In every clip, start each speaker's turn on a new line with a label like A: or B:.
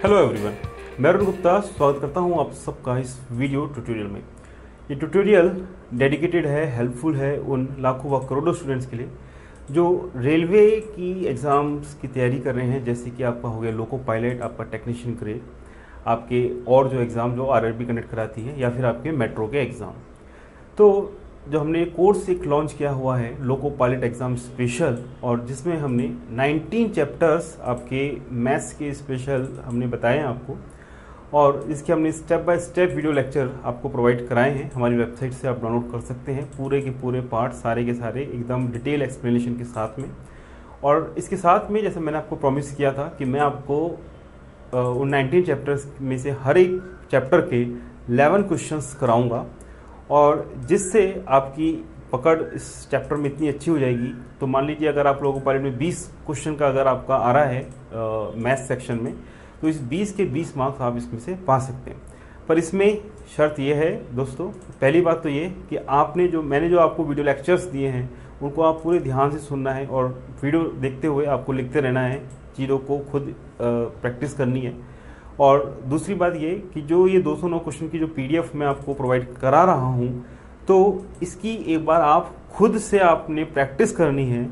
A: Hello everyone, मैं अरुण गुप्ता स्वागत करता हूं आप सबका इस वीडियो ट्यूटोरियल में। ये ट्यूटोरियल डेडिकेटेड है, हेल्पफुल है उन लाखों व करोड़ों स्टूडेंट्स के लिए जो रेलवे की एग्ज़ाम्स की तैयारी कर रहे हैं, जैसे कि आपका हो गया लोको पायलट, आपका टेक्नीशियन ग्रेड, आपके और जो एग्ज़ाम जो आरआरबी कंडक्ट कराती है, या फिर आपके मेट्रो के एग्ज़ाम। तो जो हमने कोर्स एक लॉन्च किया हुआ है लोको पायलट एग्ज़ाम स्पेशल, और जिसमें हमने 19 चैप्टर्स आपके मैथ्स के स्पेशल हमने बताए हैं आपको, और इसके हमने step by step video lecture आपको प्रोवाइड कराए हैं। हमारी वेबसाइट से आप डाउनलोड कर सकते हैं पूरे के पूरे पार्ट, सारे के सारे एकदम डिटेल एक्सप्लेनेशन के साथ में। और इसके साथ में जैसे मैंने आपको प्रॉमिस किया था कि मैं आपको उन 19 चैप्टर्स में से हर एक चैप्टर के 11 क्वेश्चंस कराऊंगा, और जिससे आपकी पकड़ इस चैप्टर में इतनी अच्छी हो जाएगी। तो मान लीजिए अगर आप लोगों को पायलट में 20 क्वेश्चन का अगर आपका आ रहा है मैथ्स सेक्शन में, तो इस 20 के 20 मार्क्स आप इसमें से पा सकते हैं। पर इसमें शर्त यह है दोस्तों, पहली बात तो ये कि मैंने जो आपको वीडियो लेक्चर्स दिए हैं उनको आप पूरे ध्यान से सुनना है, और वीडियो देखते हुए आपको लिखते रहना है, चीज़ों को खुद प्रैक्टिस करनी है। और दूसरी बात ये कि जो ये 209 क्वेश्चन की जो पीडीएफ मैं आपको प्रोवाइड करा रहा हूँ, तो इसकी एक बार आप खुद से आपने प्रैक्टिस करनी है,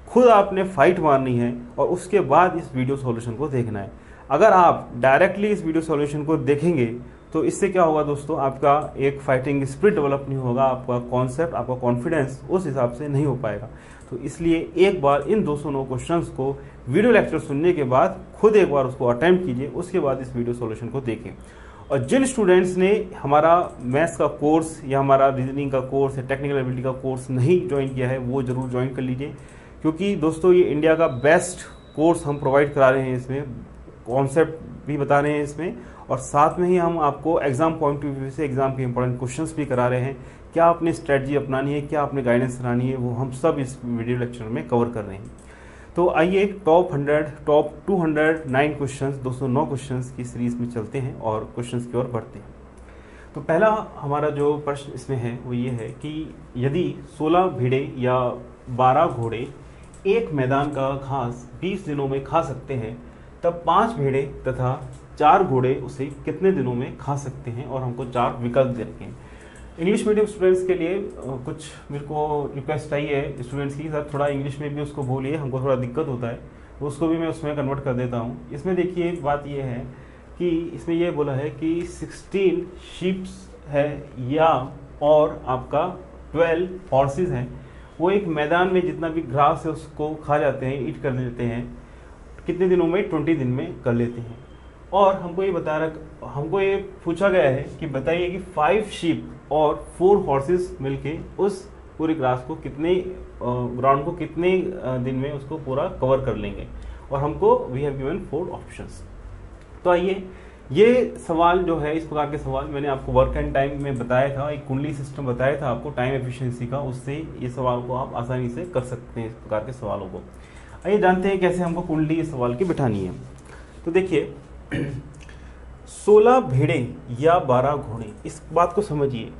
A: खुद आपने फाइट मारनी है, और उसके बाद इस वीडियो सॉल्यूशन को देखना है। अगर आप डायरेक्टली इस वीडियो सॉल्यूशन को देखेंगे तो इससे क्या होगा दोस्तों, आपका एक फाइटिंग स्पिरिट डेवलप नहीं होगा, आपका कॉन्सेप्ट, आपका कॉन्फिडेंस उस हिसाब से नहीं हो पाएगा। तो इसलिए एक बार इन 209 क्वेश्चंस को वीडियो लेक्चर सुनने के बाद खुद एक बार उसको अटेम्प्ट कीजिए, उसके बाद इस वीडियो सॉल्यूशन को देखें। और जिन स्टूडेंट्स ने हमारा मैथ्स का कोर्स या हमारा रीजनिंग का कोर्स या टेक्निकल एबिलिटी का कोर्स नहीं ज्वाइन किया है, वो जरूर ज्वाइन कर लीजिए, क्योंकि दोस्तों ये इंडिया का बेस्ट कोर्स हम प्रोवाइड करा रहे हैं। इसमें कॉन्सेप्ट भी बता रहे हैं इसमें, और साथ में ही हम आपको एग्जाम पॉइंट ऑफ व्यू से एग्जाम के इंपॉर्टेंट क्वेश्चंस भी करा रहे हैं। क्या आपने स्ट्रेटजी अपनानी है, क्या आपने गाइडेंस करानी है, वो हम सब इस वीडियो लेक्चर में कवर कर रहे हैं। तो आइए टॉप 209 क्वेश्चंस, 209 क्वेश्चंस की सीरीज में चलते हैं और क्वेश्चंस की ओर बढ़ते हैं। तो पहला हमारा जो प्रश्न इसमें है वो ये है कि यदि 16 भेड़े या 12 घोड़े एक मैदान का घास 20 दिनों में खा सकते हैं, तब 5 भेड़े तथा 4 घोड़े उसे कितने दिनों में खा सकते हैं, और हमको 4 विकल्प दे रखे हैं। इंग्लिश मीडियम स्टूडेंट्स के लिए कुछ मेरे को रिक्वेस्ट आई है स्टूडेंट्स की, सर थोड़ा इंग्लिश में भी उसको बोलिए, हमको थोड़ा दिक्कत होता है, तो उसको भी मैं उसमें कन्वर्ट कर देता हूँ। इसमें देखिए बात ये है कि इसमें ये बोला है कि 16 शीप्स है या और आपका 12 हॉर्सेस हैं, वो एक मैदान में जितना भी घास है उसको खा जाते हैं, ईट कर लेते हैं, कितने दिनों में, 20 दिन में कर लेते हैं। और हमको ये पूछा गया है कि बताइए कि 5 शीप और 4 हॉर्सेस मिलके उस पूरी ग्रास को कितने ग्राउंड को कितने दिन में उसको पूरा कवर कर लेंगे, और हमको वी हैव गिवन 4 ऑप्शंस। तो आइए, ये सवाल जो है, इस प्रकार के सवाल मैंने आपको वर्क एंड टाइम में बताया था, एक कुंडली सिस्टम बताया था आपको टाइम एफिशिएंसी का, उससे ये सवाल को आप आसानी से कर सकते हैं, इस प्रकार के सवालों को। आइए जानते हैं कैसे हमको कुंडली इस सवाल की बिठानी है। तो देखिए 16 भेड़े या 12 घोड़े, इस बात को समझिए,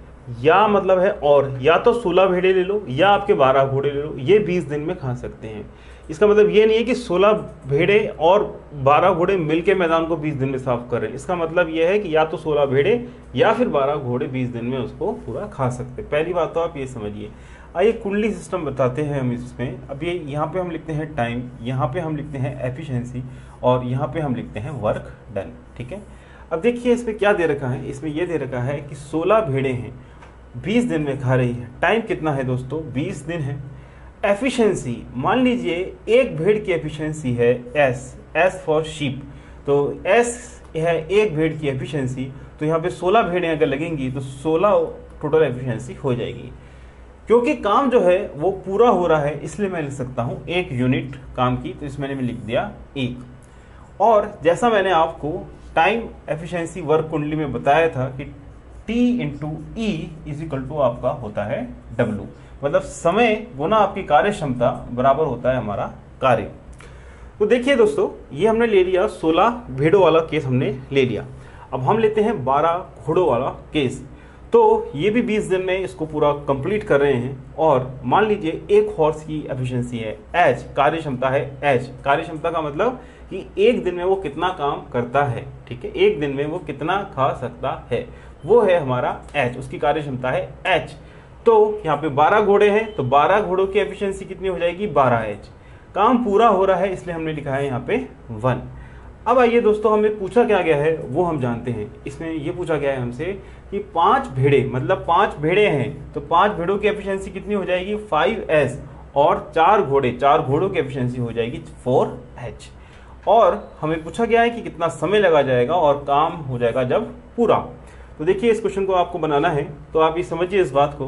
A: या मतलब है और, या तो 16 भेड़े ले लो या आपके 12 घोड़े ले लो, ये 20 दिन में खा सकते हैं। इसका मतलब ये नहीं है कि 16 भेड़े और 12 घोड़े मिलके मैदान को 20 दिन में साफ कर रहे हैं। इसका मतलब यह है कि या तो 16 भेड़े या फिर 12 घोड़े 20 दिन में उसको पूरा खा सकते हैं। पहली बात तो आप ये समझिए। आइए कुंडली सिस्टम बताते हैं हम इसमें। अब ये यहाँ पे हम लिखते हैं टाइम, यहाँ पे हम लिखते हैं एफिशिएंसी, और यहाँ पे हम लिखते हैं वर्क डन। ठीक है, अब देखिए इसमें क्या दे रखा है, इसमें ये दे रखा है कि 16 भेड़े हैं, 20 दिन में खा रही है। टाइम कितना है दोस्तों, 20 दिन है। एफिशिएंसी, मान लीजिए एक भेड़ की एफिशिएंसी है एस फॉर शीप, तो एस है एक भेड़ की एफिशिएंसी, तो यहाँ पे 16 भेड़ें अगर लगेंगी तो 16 टोटल एफिशिएंसी हो जाएगी। क्योंकि काम जो है वो पूरा हो रहा है, इसलिए मैं लिख सकता हूँ 1 यूनिट काम की, तो इसमें मैंने लिख दिया 1। और जैसा मैंने आपको टाइम एफिशिएंसी वर्क कुंडली में बताया था कि T into E is equal to आपका होता है W, मतलब समय गुना आपकी कार्य क्षमता बराबर होता है हमारा कार्य। तो देखिए दोस्तों, ये हमने ले लिया 16 भेड़ों वाला केस हमने ले लिया। अब हम लेते हैं 12 घोड़ों वाला केस। तो ये भी 20 दिन में इसको पूरा कंप्लीट कर रहे हैं, और मान लीजिए एक हॉर्स की एफिशिएंसी है H, कार्य क्षमता है H। कार्य क्षमता का मतलब कि कि एक दिन में वो कितना काम करता है, ठीक है, एक दिन में वो कितना खा सकता है, वो है हमारा H, उसकी कार्य क्षमता है H। तो यहाँ पे 12 घोड़े हैं, तो 12 घोड़ों की एफिशिएंसी कितनी हो जाएगी 12H। काम पूरा हो रहा है इसलिए हमने लिखा है यहाँ पे 1। अब आइए दोस्तों, हमें पूछा क्या गया है वो हम जानते हैं। इसमें ये पूछा गया है हमसे कि 5 भेड़े, मतलब 5 भेड़े हैं, तो 5 भेड़ों की एफिशिएंसी कितनी हो जाएगी 5S, और 4 घोड़े, 4 घोड़ों की एफिशिएंसी हो जाएगी 4H। और हमें पूछा गया है कि कितना समय लगा जाएगा और काम हो जाएगा जब पूरा। तो देखिए इस क्वेश्चन को आपको बनाना है तो आप ये समझिए इस बात को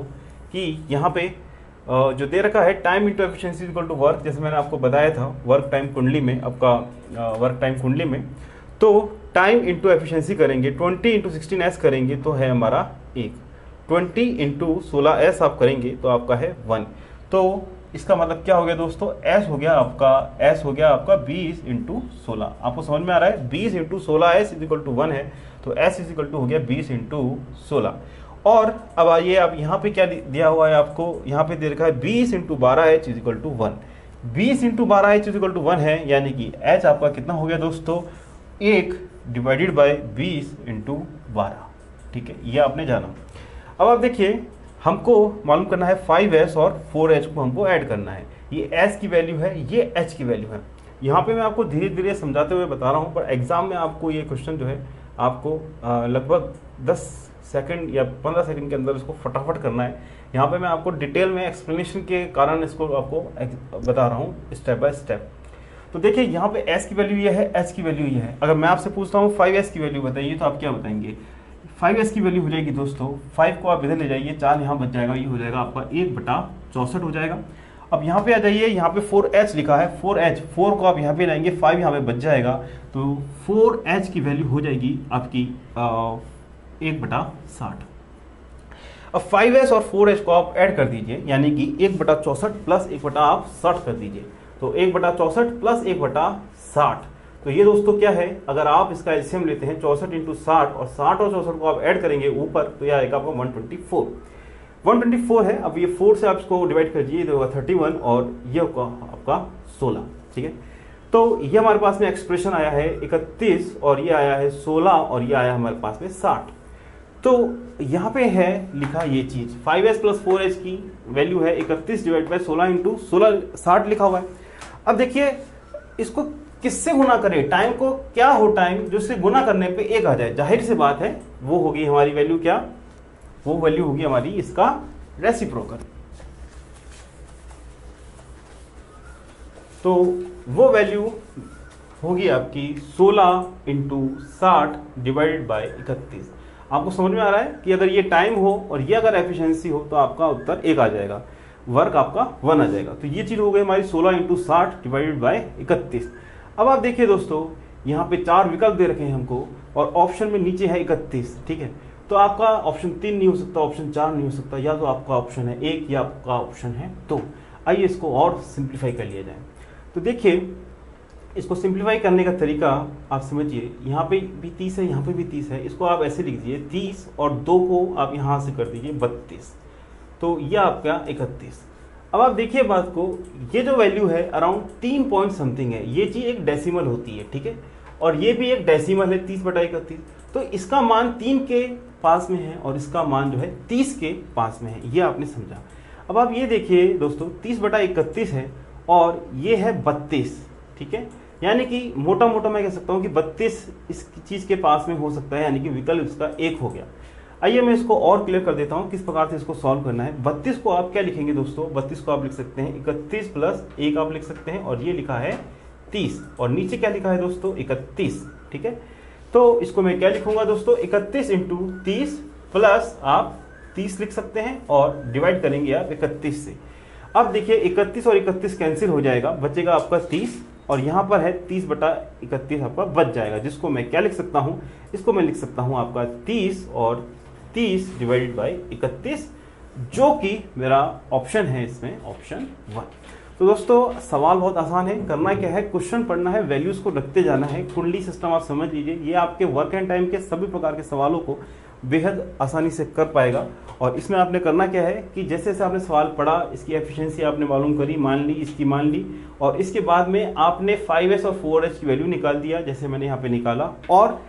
A: कि यहाँ पे जो दे रखा है time into efficiency equal to work, जैसे मैंने आपको बताया था वर्क टाइम कुंडली में, आपका वर्क टाइम कुंडली में, तो टाइम इंटू एफिशिएंसी करेंगे 20 इंटू 16S करेंगे तो है हमारा 1, 20 इंटू 16S आप करेंगे तो आपका है 1। तो इसका मतलब क्या हो गया दोस्तों, S हो गया आपका 20 इंटू 16। आपको समझ में आ रहा है, 20 into 16S is equal to 1 है, तो S इज इक्वल टू हो गया 20 इंटू 16। और अब आइए आप यहाँ पे क्या दिया हुआ है आपको, यहाँ पे दे रखा है 20 into 12H is equal to 1। 20 into 12H is equal to 1 है, यानी कि H आपका कितना हो गया दोस्तों 1 डिवाइडेड बाय 20 इंटू 12, ठीक है, ये आपने जाना। अब आप देखिए हमको मालूम करना है 5S और 4H को हमको ऐड करना है। ये S की वैल्यू है, ये H की वैल्यू है। यहाँ पे मैं आपको धीरे धीरे समझाते हुए बता रहा हूँ, पर एग्जाम में आपको ये क्वेश्चन जो है आपको लगभग 10 सेकंड या 15 सेकंड के अंदर इसको फटाफट करना है। यहाँ पे मैं आपको डिटेल में एक्सप्लेनेशन के कारण इसको आपको बता रहा हूँ स्टेप बाय स्टेप। तो देखिए यहाँ पे S की वैल्यू ये है, H की वैल्यू ये है। अगर मैं आपसे पूछता हूँ 5S की वैल्यू बताइए तो आप क्या बताएंगे। 5S की वैल्यू हो जाएगी दोस्तों, 5 को आप इधर ले जाइए, 4 यहाँ बच जाएगा, ये हो जाएगा आपका 1/64 हो जाएगा। अब यहाँ पे आ जाइए, यहाँ पे 4H लिखा है, 4H, 4 को आप यहाँ पे लाएंगे, 5 यहाँ पे बच जाएगा, तो 4H की वैल्यू हो जाएगी आपकी 1/60। अब 5S और 4H को आप ऐड कर दीजिए, यानी कि 1/64 प्लस 1/60 कर दीजिए, तो 1/64 प्लस 1/60। तो ये दोस्तों क्या है, अगर आप इसका एलसीएम लेते हैं 64 इंटू 60 और 60 और 64 को आप ऐड करेंगे ऊपर, तो यह आएगा आपका 124 है। अब ये 4 से आप इसको डिवाइड कर दीजिए, तो 31 और ये होगा आपका 16, ठीक है। तो ये हमारे पास में एक्सप्रेशन आया है 31 और ये आया है 16 और ये आया हमारे पास में 60। तो यहाँ पे है लिखा ये चीज 5S प्लस 4H की वैल्यू है 31 डिवाइड बाई 16 इंटू 16, 60 लिखा हुआ है। अब देखिए इसको किससे गुना करें, टाइम को क्या हो टाइम जो इससे गुना करने पे 1 आ जाए, जाहिर सी बात है वो होगी हमारी वैल्यू क्या, वो वैल्यू होगी हमारी इसका रेसिप्रोकल। तो वो वैल्यू होगी आपकी 16 इंटू 60 डिवाइडेड बाई 31। आपको समझ में आ रहा है कि अगर ये टाइम हो और ये अगर एफिशिएंसी हो तो आपका उत्तर 1 आ जाएगा, वर्क आपका 1 आ जाएगा। तो ये चीज हो गई हमारी 16 इंटू 60 डिवाइडेड बाई 31। अब आप देखिए दोस्तों यहाँ पे 4 विकल्प दे रखे हैं हमको और ऑप्शन में नीचे है 31, ठीक है। तो आपका ऑप्शन 3 नहीं हो सकता, ऑप्शन 4 नहीं हो सकता, या तो आपका ऑप्शन है 1 या आपका ऑप्शन है 2। आइए इसको और सिंप्लीफाई कर लिया जाए। तो देखिए इसको सिंप्लीफाई करने का तरीका आप समझिए, यहाँ पे भी 30 है, यहाँ पे भी 30 है, इसको आप ऐसे लिख दीजिए 30 और 2 को आप यहाँ से कर दीजिए 32, तो यह आपका 31। अब आप देखिए बात को, ये जो वैल्यू है अराउंड 3 पॉइंट समथिंग है, ये चीज एक डेसिमल होती है, ठीक है, और ये भी एक डेसिमल है 30/31। तो इसका मान 3 के पास में है और इसका मान जो है 30 के पास में है, ये आपने समझा। अब आप ये देखिए दोस्तों 30/31 है और ये है 32, ठीक है, यानी कि मोटा मोटा मैं कह सकता हूं कि 32 इस चीज के पास में हो सकता है, यानी कि विकल्प इसका 1 हो गया। आइए मैं इसको और क्लियर कर देता हूं किस प्रकार से इसको सॉल्व करना है। 32 को आप क्या लिखेंगे दोस्तों, 32 को आप लिख सकते हैं 31 प्लस 1 आप लिख सकते हैं, और ये लिखा है 30 और नीचे क्या लिखा है दोस्तों 31, ठीक है। तो इसको मैं क्या लिखूंगा दोस्तों 31 इंटू 30 प्लस आप 30 लिख सकते हैं और डिवाइड करेंगे आप 31 से। अब देखिए 31 और 31 कैंसिल हो जाएगा, बचेगा आपका 30 और यहाँ पर है 30/31 आपका बच जाएगा, जिसको मैं क्या लिख सकता हूँ, इसको मैं लिख सकता हूँ आपका 30 और 30 डिवाइडेड बाई 31, जो कि मेरा ऑप्शन है इसमें ऑप्शन 1। तो दोस्तों सवाल बहुत आसान है, करना क्या है, क्वेश्चन पढ़ना है, वैल्यूज को रखते जाना है। कुंडली सिस्टम आप समझ लीजिए, ये आपके वर्क एंड टाइम के सभी प्रकार के सवालों को बेहद आसानी से कर पाएगा। और इसमें आपने करना क्या है कि जैसे जैसे आपने सवाल पढ़ा, इसकी एफिशिएंसी आपने मालूम करी, मान ली, इसकी मान ली, और इसके बाद में आपने 5s और 4s की वैल्यू निकाल दिया, जैसे मैंने यहाँ पे निकाला। और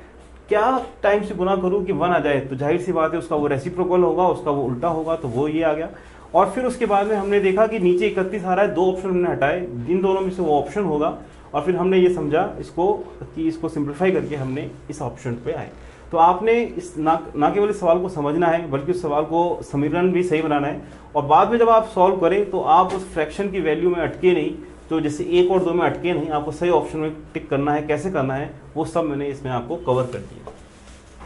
A: क्या टाइम से गुना करूँ कि 1 आ जाए, तो जाहिर सी बात है उसका वो रेसिप्रोकल होगा, उसका वो उल्टा होगा, तो वो ये आ गया। और फिर उसके बाद में हमने देखा कि नीचे 31 आ रहा है, 2 ऑप्शन हमने हटाए, इन दोनों में से वो ऑप्शन होगा, और फिर हमने ये समझा इसको कि इसको सिंप्लीफाई करके हमने इस ऑप्शन पे आए। तो आपने इस ना केवल इस सवाल को समझना है, बल्कि उस सवाल को समीकरण भी सही बनाना है। और बाद में जब आप सॉल्व करें तो आप उस फ्रैक्शन की वैल्यू में अटके नहीं, तो जैसे 1 और 2 में अटके नहीं, आपको सही ऑप्शन में टिक करना है। कैसे करना है वो सब मैंने इसमें आपको कवर कर दिया।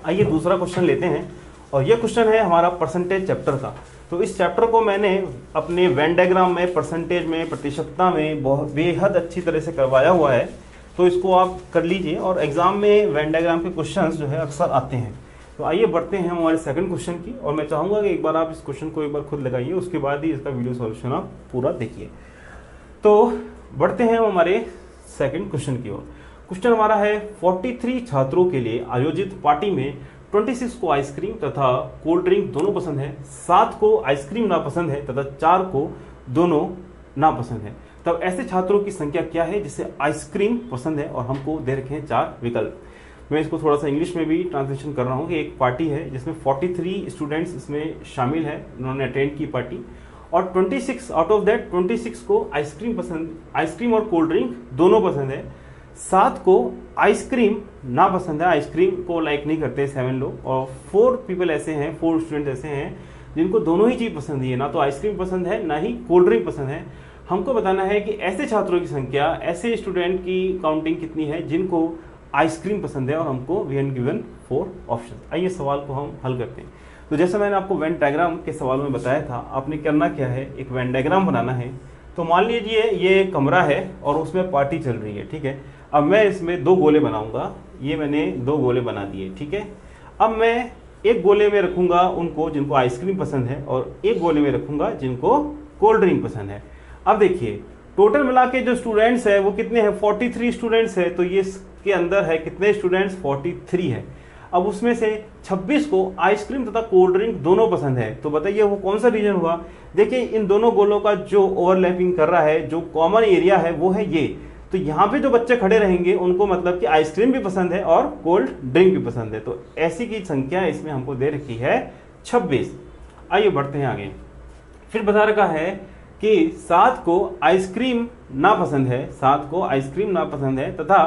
A: आइए दूसरा क्वेश्चन लेते हैं, और यह क्वेश्चन है हमारा परसेंटेज चैप्टर का। तो इस चैप्टर को मैंने अपने वेन डायग्राम में, परसेंटेज में, प्रतिशतता में बहुत बेहद अच्छी तरह से करवाया हुआ है, तो इसको आप कर लीजिए। और एग्जाम में वेन डायग्राम के क्वेश्चंस जो है अक्सर आते हैं। तो आइए बढ़ते हैं हमारे सेकंड क्वेश्चन की, और मैं चाहूँगा कि एक बार आप इस क्वेश्चन को एक बार खुद लगाइए, उसके बाद ही इसका वीडियो सॉल्यूशन आप पूरा देखिए। तो बढ़ते हैं हमारे सेकंड क्वेश्चन की ओर। क्वेश्चन हमारा है 43 छात्रों के लिए आयोजित पार्टी में 26 को आइसक्रीम तथा कोल्ड ड्रिंक दोनों पसंद है, 7 को आइसक्रीम नापसंद है तथा 4 को दोनों नापसंद है। तब ऐसे छात्रों की संख्या क्या है जिसे आइसक्रीम पसंद है, और हमको दे रखे हैं 4 विकल्प। मैं इसको थोड़ा सा इंग्लिश में भी ट्रांसलेशन कर रहा हूँ कि एक पार्टी है जिसमें 43 स्टूडेंट्स इसमें शामिल है, उन्होंने अटेंड की पार्टी, और 26 आउट ऑफ दैट 26 को आइसक्रीम और कोल्ड ड्रिंक दोनों पसंद है, 7 को आइसक्रीम ना पसंद है, आइसक्रीम को लाइक नहीं करते 7 लोग, और 4 पीपल ऐसे हैं, 4 स्टूडेंट ऐसे हैं जिनको दोनों ही चीज पसंद है, ना तो आइसक्रीम पसंद है ना ही कोल्ड ड्रिंक पसंद है। हमको बताना है कि ऐसे छात्रों की संख्या, ऐसे स्टूडेंट की काउंटिंग कितनी है जिनको आइसक्रीम पसंद है, और हमको वी हैव गिवन 4 ऑप्शन। आइए सवाल को हम हल करते हैं। तो जैसा मैंने आपको वेन डायग्राम के सवालों में बताया था, आपने करना क्या है, एक वेन डायग्राम बनाना है। तो मान लीजिए ये कमरा है और उसमें पार्टी चल रही है, ठीक है। अब मैं इसमें 2 गोले बनाऊंगा, ये मैंने 2 गोले बना दिए, ठीक है। अब मैं एक गोले में रखूंगा उनको जिनको आइसक्रीम पसंद है, और एक गोले में रखूंगा जिनको कोल्ड ड्रिंक पसंद है। अब देखिए टोटल मिला के जो स्टूडेंट्स है वो कितने हैं, 43 स्टूडेंट्स है। तो ये इसके अंदर है कितने स्टूडेंट्स, 43 है। अब उसमें से 26 को आइसक्रीम तथा कोल्ड ड्रिंक दोनों पसंद है। तो बताइए वो कौन सा रीजन हुआ। देखिए इन दोनों गोलों का जो ओवरलैपिंग कर रहा है, जो कॉमन एरिया है वो है ये। तो यहाँ पे जो बच्चे खड़े रहेंगे उनको मतलब कि आइसक्रीम भी पसंद है और कोल्ड ड्रिंक भी पसंद है। तो ऐसी की संख्या इसमें हमको दे रखी है 26। आइए बढ़ते हैं आगे। फिर बता रखा है कि 7 को आइसक्रीम ना पसंद है, 7 को आइसक्रीम ना पसंद है तथा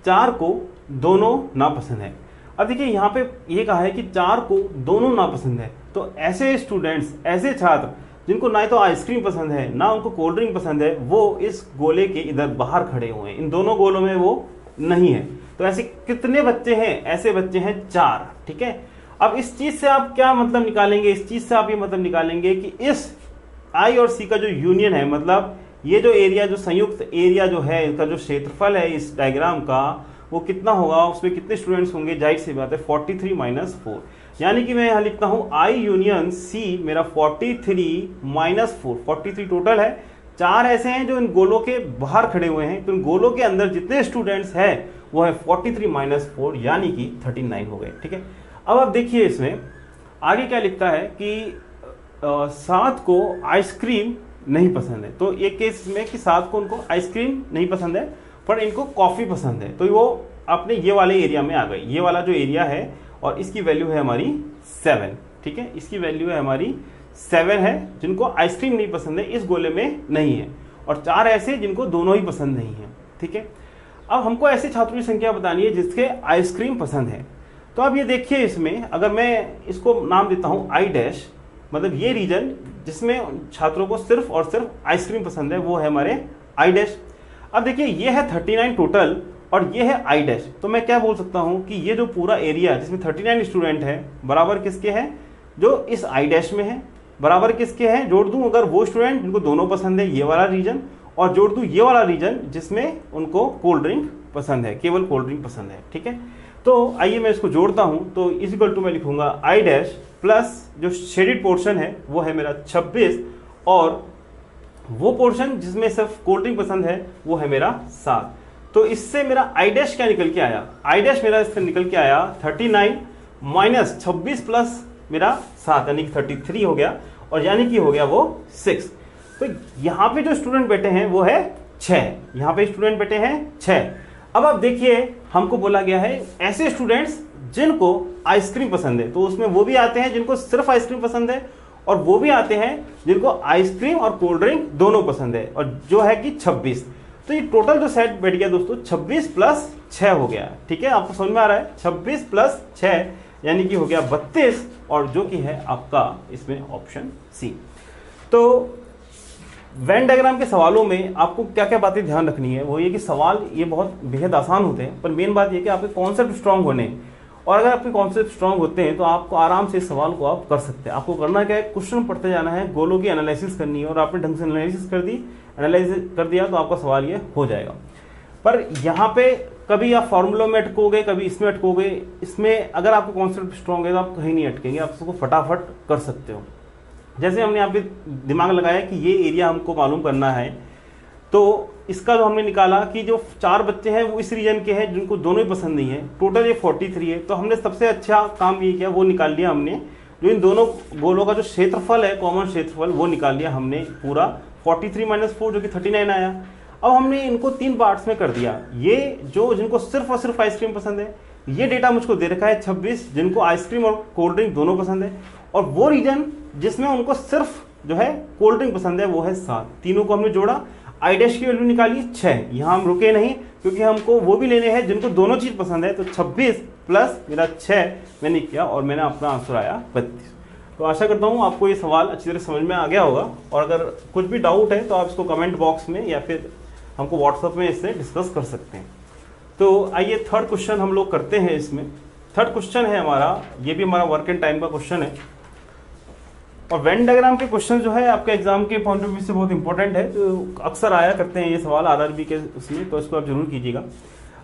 A: 4 को दोनों ना पसंद है। अब देखिए यहाँ पे ये कहा है कि 4 को दोनों ना पसंद है। तो ऐसे स्टूडेंट्स, ऐसे छात्र जिनको ना तो आइसक्रीम पसंद है ना उनको कोल्ड ड्रिंक पसंद है, वो इस गोले के इधर बाहर खड़े हुए हैं, इन दोनों गोलों में वो नहीं है। तो ऐसे कितने बच्चे हैं, ऐसे बच्चे हैं 4, ठीक है। अब इस चीज से आप क्या मतलब निकालेंगे, इस चीज से आप ये मतलब निकालेंगे कि इस आई और सी का जो यूनियन है, मतलब ये जो एरिया, जो संयुक्त एरिया जो है, इसका जो क्षेत्रफल है इस डायग्राम का, वो कितना होगा, उसमें कितने स्टूडेंट्स होंगे। जाहिर सी बात है 43 - 4, यानी कि मैं यहां लिखता हूं आई यूनियन सी मेरा 43 - 4, 43 टोटल है। 4 ऐसे हैं जो इन गोलों के बाहर खड़े हुए हैं, तो इन गोलों के अंदर जितने स्टूडेंट्स हैं वो है 43 - 4 यानी कि 39 हो गए, ठीक है। अब आप देखिए इसमें आगे क्या लिखता है कि 7 को आइसक्रीम नहीं पसंद है। तो एक केस में कि 7 को उनको आइसक्रीम नहीं पसंद है पर इनको कॉफी पसंद है, तो वो अपने ये वाले एरिया में आ गई। ये वाला जो एरिया है और इसकी वैल्यू है हमारी 7, ठीक है। इसकी वैल्यू है हमारी 7 है, जिनको आइसक्रीम नहीं पसंद है इस गोले में नहीं है, और 4 ऐसे जिनको दोनों ही पसंद नहीं है, ठीक है। अब हमको ऐसे छात्रों की संख्या बतानी है जिसके आइसक्रीम पसंद है। तो अब ये देखिए इसमें अगर मैं इसको नाम देता हूं आई डैश, मतलब ये रीजन जिसमें छात्रों को सिर्फ और सिर्फ आइसक्रीम पसंद है वो है हमारे आई डैश। अब देखिए ये है 39 टोटल और ये है आई डैश। तो मैं क्या बोल सकता हूं कि ये जो पूरा एरिया जिसमें 39 स्टूडेंट है बराबर किसके हैं, जो इस आई डैश में है, बराबर किसके हैं, जोड़ दूं अगर वो स्टूडेंट जिनको दोनों पसंद है ये वाला रीजन, और जोड़ दूं ये वाला रीजन जिसमें उनको कोल्ड ड्रिंक पसंद है, केवल कोल्ड ड्रिंक पसंद है, ठीक है। तो आइए मैं इसको जोड़ता हूं। तो इज इक्वल टू मैं लिखूंगा आई डैश प्लस जो शेडेड पोर्शन है वो है मेरा 26, और वो पोर्शन जिसमें सिर्फ कोल्ड ड्रिंक पसंद है वो है मेरा 7। तो इससे मेरा आई डैश क्या निकल के आया, आई डैश मेरा इससे निकल के आया 39 माइनस 26 प्लस मेरा 7 यानी कि 33 हो गया, और यानी कि हो गया वो 6। तो यहाँ पे जो स्टूडेंट बैठे हैं वो है 6, यहाँ पे स्टूडेंट बैठे हैं 6। अब आप देखिए हमको बोला गया है ऐसे स्टूडेंट्स जिनको आइसक्रीम पसंद है, तो उसमें वो भी आते हैं जिनको सिर्फ आइसक्रीम पसंद है, और वो भी आते हैं जिनको आइसक्रीम और कोल्ड ड्रिंक दोनों पसंद है, और जो है कि 26। तो ये टोटल जो सेट बैठ गया दोस्तों 26 प्लस 6 हो गया। ठीक है, आपको समझ में आ रहा है? 26 प्लस 6 यानी कि हो गया 32, और जो कि है आपका इसमें ऑप्शन सी। तो वेन डायग्राम के सवालों में आपको क्या क्या बातें ध्यान रखनी है, वो ये कि सवाल ये बहुत बेहद आसान होते हैं, पर मेन बात ये कि आपके कॉन्सेप्ट स्ट्रांग होने, और अगर आपके कॉन्सेप्ट स्ट्रांग होते हैं तो आपको आराम से इस सवाल को आप कर सकते हैं। आपको करना क्या है, क्वेश्चन पढ़ते जाना है, गोलों की एनालिसिस करनी है, और आपने ढंग से एनालिसिस कर दिया तो आपका सवाल ये हो जाएगा। पर यहाँ पे कभी आप फॉर्मूलों में अटकोगे, कभी इसमें अटकोगे। इसमें अगर आपको कॉन्सेप्ट स्ट्रांग है तो आप कहीं नहीं अटकेंगे, आप उसको फटाफट कर सकते हो। जैसे हमने यहाँ पे दिमाग लगाया कि ये एरिया हमको मालूम करना है, तो इसका जो हमने निकाला कि जो 4 बच्चे हैं वो इस रीजन के हैं जिनको दोनों ही पसंद नहीं है, टोटल ये 43 है। तो हमने सबसे अच्छा काम ये किया, वो निकाल लिया हमने, जो इन दोनों गोलों का जो क्षेत्रफल है, कॉमन क्षेत्रफल, वो निकाल लिया हमने पूरा 43 - 4 जो कि 39 आया। अब हमने इनको 3 पार्ट्स में कर दिया। ये जो जिनको सिर्फ और सिर्फ आइसक्रीम पसंद है, ये डेटा मुझको दे रखा है 26, जिनको आइसक्रीम और कोल्ड ड्रिंक दोनों पसंद है, और वो रीजन जिसमें उनको सिर्फ जो है कोल्ड ड्रिंक पसंद है वो है 7। तीनों को हमने जोड़ा, आई डैश की वैल्यू निकाली 6। यहाँ हम रुके नहीं क्योंकि हमको वो भी लेने हैं जिनको दोनों चीज पसंद है। तो 26 प्लस मेरा 6 मैंने किया, और मैंने अपना आंसर आया 32। तो आशा करता हूँ आपको ये सवाल अच्छी तरह समझ में आ गया होगा, और अगर कुछ भी डाउट है तो आप इसको कमेंट बॉक्स में या फिर हमको व्हाट्सएप में इससे डिस्कस कर सकते हैं। तो आइए थर्ड क्वेश्चन हम लोग करते हैं। इसमें थर्ड क्वेश्चन है हमारा, ये भी हमारा वर्क एंड टाइम का क्वेश्चन है, और वेन डायग्राम के क्वेश्चन जो है आपके एग्जाम के पॉइंट ऑफ व्यू से बहुत इंपॉर्टेंट है, तो अक्सर आया करते हैं ये सवाल आरआरबी के उसमें, तो इसको आप जरूर कीजिएगा।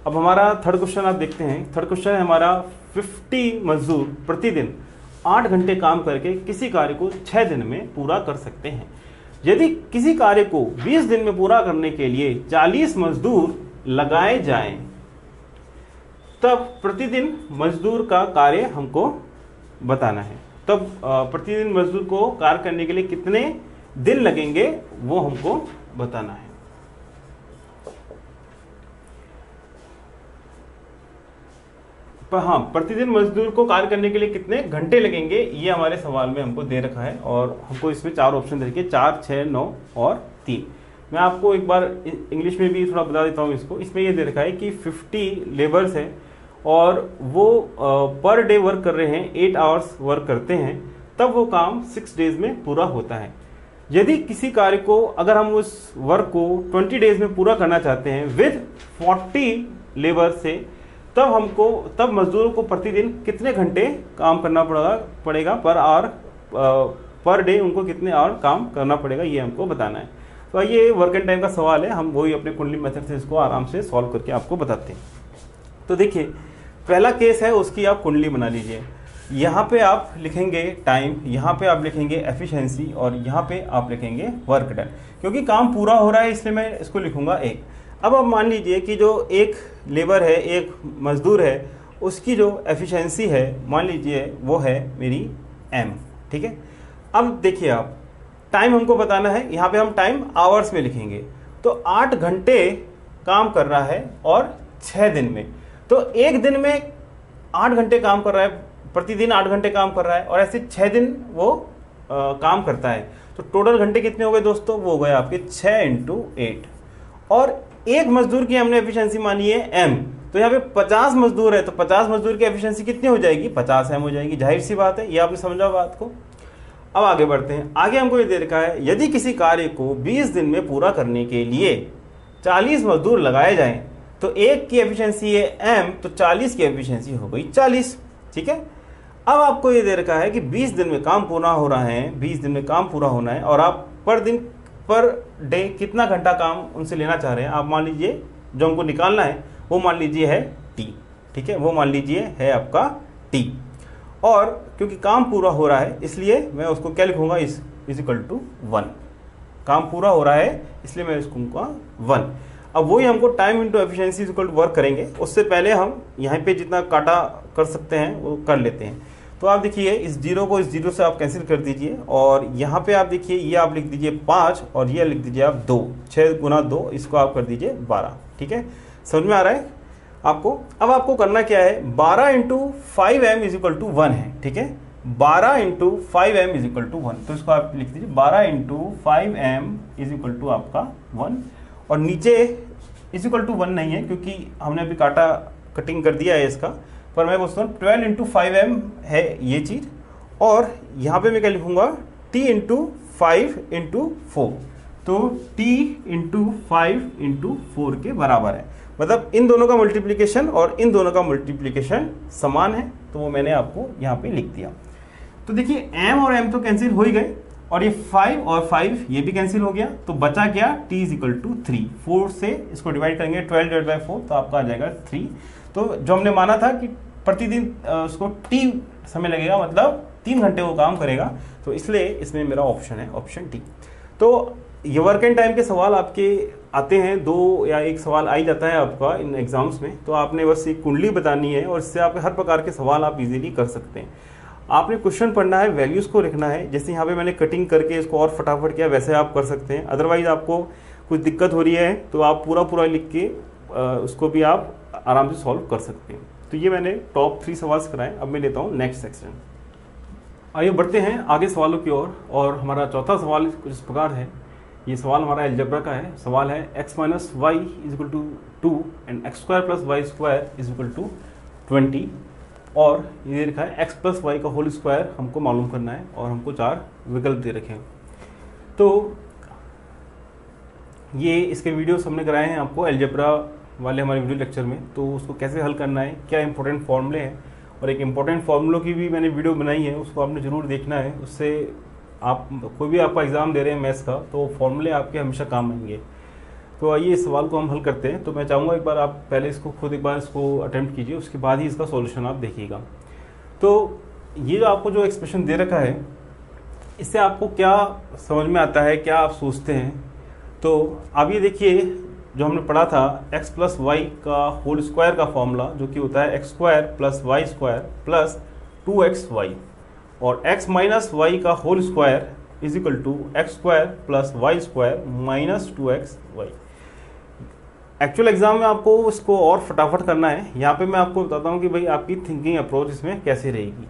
A: अब हमारा थर्ड क्वेश्चन आप देखते हैं। थर्ड क्वेश्चन है हमारा 50 मजदूर प्रतिदिन 8 घंटे काम करके किसी कार्य को 6 दिन में पूरा कर सकते हैं। यदि किसी कार्य को 20 दिन में पूरा करने के लिए 40 मजदूर लगाए जाएं, तब प्रतिदिन मजदूर का कार्य हमको बताना है। तब प्रतिदिन मजदूर को कार्य करने के लिए कितने दिन लगेंगे वो हमको बताना है। हाँ, प्रतिदिन मजदूर को कार्य करने के लिए कितने घंटे लगेंगे, ये हमारे सवाल में हमको दे रखा है, और हमको इसमें 4 ऑप्शन दे रखे, 4, 6, 9 और 3। मैं आपको एक बार इंग्लिश में भी थोड़ा बता देता हूँ इसको। इसमें ये दे रखा है कि 50 लेबर्स है, और वो पर डे वर्क कर रहे हैं, 8 आवर्स वर्क करते हैं, तब वो काम 6 डेज में पूरा होता है। यदि किसी कार्य को, अगर हम उस वर्क को 20 डेज में पूरा करना चाहते हैं विद 40 लेबर से, तब मजदूरों को प्रतिदिन कितने घंटे काम करना पड़ेगा पर आवर, पर डे उनको कितने आवर काम करना पड़ेगा, ये हमको बताना है। तो ये वर्क एंड टाइम का सवाल है, हम वही अपने कुंडली मेथड से इसको आराम से सॉल्व करके आपको बताते हैं। तो देखिए पहला केस है, उसकी आप कुंडली बना लीजिए। यहाँ पे आप लिखेंगे टाइम, यहाँ पे आप लिखेंगे एफिशिएंसी, और यहाँ पे आप लिखेंगे वर्क डन। क्योंकि काम पूरा हो रहा है इसलिए मैं इसको लिखूंगा 1। अब आप मान लीजिए कि जो एक लेबर है, एक मजदूर है, उसकी जो एफिशिएंसी है मान लीजिए वो है मेरी m। ठीक है, अब देखिए आप टाइम हमको बताना है, यहाँ पे हम टाइम आवर्स में लिखेंगे। तो 8 घंटे काम कर रहा है और 6 दिन में, तो एक दिन में 8 घंटे काम कर रहा है, प्रतिदिन 8 घंटे काम कर रहा है, और ऐसे 6 दिन वो काम करता है। तो टोटल घंटे कितने हो गए दोस्तों, वो हो गए आपके 6 × 8। और एक मजदूर की हमने एफिशिएंसी मानी है m, तो यहाँ पे 50 मजदूर है, तो 50 मजदूर की एफिशिएंसी कितनी हो जाएगी, 50 m हो जाएगी। जाहिर सी बात है, ये आपने समझा बात को। अब आगे बढ़ते हैं। आगे हमको ये दे रखा है, यदि किसी कार्य को 20 दिन में पूरा करने के लिए 40 मजदूर लगाए जाएं, तो एक की एफिशिएंसी है m, तो 40 की एफिशिएंसी हो गई 40। ठीक है, अब आपको ये दे रखा है कि 20 दिन में काम पूरा हो रहा है, 20 दिन में काम पूरा होना है, और आप पर डे कितना घंटा काम उनसे लेना चाह रहे हैं। आप मान लीजिए जो हमको निकालना है वो मान लीजिए है t। ठीक है, वो मान लीजिए है आपका t, और क्योंकि काम पूरा हो रहा है इसलिए मैं उसको क्या लिखूंगा, इज इक्वल टू 1। काम पूरा हो रहा है इसलिए मैं इसको 1। अब वही हमको time into efficiency equal to work करेंगे। उससे पहले हम यहाँ पे जितना काटा कर सकते हैं वो कर लेते हैं। तो आप देखिए इस 0 को इस 0 से आप कैंसिल कर दीजिए और यहाँ पे आप देखिए ये आप लिख दीजिए 5 और ये लिख दीजिए आप 2, 6 गुना 2 इसको आप कर दीजिए 12। ठीक है, समझ में आ रहा है आपको। अब आपको करना क्या है, 12 into 5m is equal to 1 है। ठीक है, 12 into 5m is equal to 1, तो इसको आप लिख दीजिए 12 into 5m is equal to आपका 1 और नीचे इज इक्वल टू 1 नहीं है क्योंकि हमने अभी कटिंग कर दिया है इसका, पर मैं बोलता हूँ 12 इंटू 5m है ये चीज़ और यहाँ पे मैं क्या लिखूंगा t इंटू 5 इंटू 4, तो t इंटू 5 इंटू 4 के बराबर है। मतलब इन दोनों का मल्टीप्लिकेशन और इन दोनों का मल्टीप्लिकेशन समान है, तो वो मैंने आपको यहाँ पे लिख दिया। तो देखिए m और m तो कैंसिल हो ही गए और ये 5 और 5 ये भी कैंसिल हो गया, तो बचा क्या t इज इक्वल टू 3। 4 से इसको डिवाइड करेंगे 12 डिवाइड बाई 4 तो आपका आ जाएगा 3। तो जो हमने माना था कि प्रतिदिन उसको t समय लगेगा, मतलब 3 घंटे वो काम करेगा, तो इसलिए इसमें मेरा ऑप्शन है ऑप्शन टी। तो ये वर्क एंड टाइम के सवाल आपके आते हैं, 2 या 1 सवाल आ ही जाता है आपका इन एग्जाम्स में। तो आपने बस एक कुंडली बतानी है और इससे आपके हर प्रकार के सवाल आप इजीली कर सकते हैं। आपने क्वेश्चन पढ़ना है, वैल्यूज को लिखना है, जैसे यहाँ पे मैंने कटिंग करके इसको और फटाफट किया वैसे आप कर सकते हैं। अदरवाइज आपको कुछ दिक्कत हो रही है तो आप पूरा लिख के उसको भी आप आराम से सॉल्व कर सकते हैं। तो ये मैंने टॉप 3 सवाल कराए। अब मैं लेता हूँ नेक्स्ट सेक्शन। आइए बढ़ते हैं आगे सवालों की ओर और हमारा चौथा सवाल कुछ इस प्रकार है। ये सवाल हमारा अलजेब्रा का है। सवाल है x minus Y is equal to 2 and X square plus Y square is equal to 20 और ये लिखा है x प्लस वाई का होल स्क्वायर हमको मालूम करना है और हमको 4 विकल्प दे रखे हैं। तो ये इसके वीडियोस हमने कराए हैं आपको अलजेब्रा वाले हमारे वीडियो लेक्चर में, तो उसको कैसे हल करना है, क्या इंपॉर्टेंट फॉर्मूले हैं, और एक इंपॉर्टेंट फॉर्मूलों की भी मैंने वीडियो बनाई है, उसको आपने ज़रूर देखना है। उससे आप कोई भी आपका एग्ज़ाम दे रहे हैं मैथ्स का तो फॉर्मूले आपके हमेशा काम आएंगे। तो आइए इस सवाल को हम हल करते हैं। तो मैं चाहूँगा एक बार आप पहले इसको खुद एक बार इसको अटेम्प्ट कीजिए, उसके बाद ही इसका सॉल्यूशन आप देखिएगा। तो ये जो आपको जो एक्सप्रेशन दे रखा है इससे आपको क्या समझ में आता है, क्या आप सोचते हैं। तो आप ये देखिए जो हमने पढ़ा था x प्लस वाई का होल स्क्वायर का फॉर्मूला जो कि होता है X square plus Y square plus 2xy और x माइनस वाई का whole square is equal to X square plus Y square minus 2xy। Actual exam में आपको इसको और फटाफट करना है। यहाँ पे मैं आपको बताता हूँ कि भाई आपकी थिंकिंग अप्रोच इसमें कैसे रहेगी।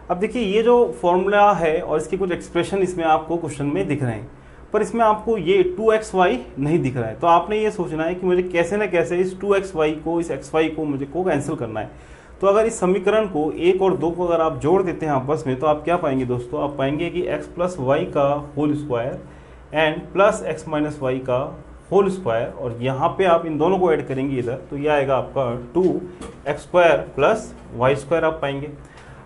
A: अब देखिए ये जो फॉर्मूला है और इसके कुछ एक्सप्रेशन इसमें आपको क्वेश्चन में दिख रहे हैं, पर इसमें आपको ये 2xy नहीं दिख रहा है। तो आपने ये सोचना है कि मुझे कैसे ना कैसे इस 2xy को, इस xy को मुझे को कैंसिल करना है। तो अगर इस समीकरण को 1 और 2 को अगर आप जोड़ देते हैं आपस में तो आप क्या पाएंगे दोस्तों, आप पाएंगे कि x प्लस वाई का whole square and plus x minus Y का होल स्क्वायर, और यहाँ पे आप इन दोनों को ऐड करेंगे इधर तो ये आएगा आपका 2x square plus Y square आप पाएंगे।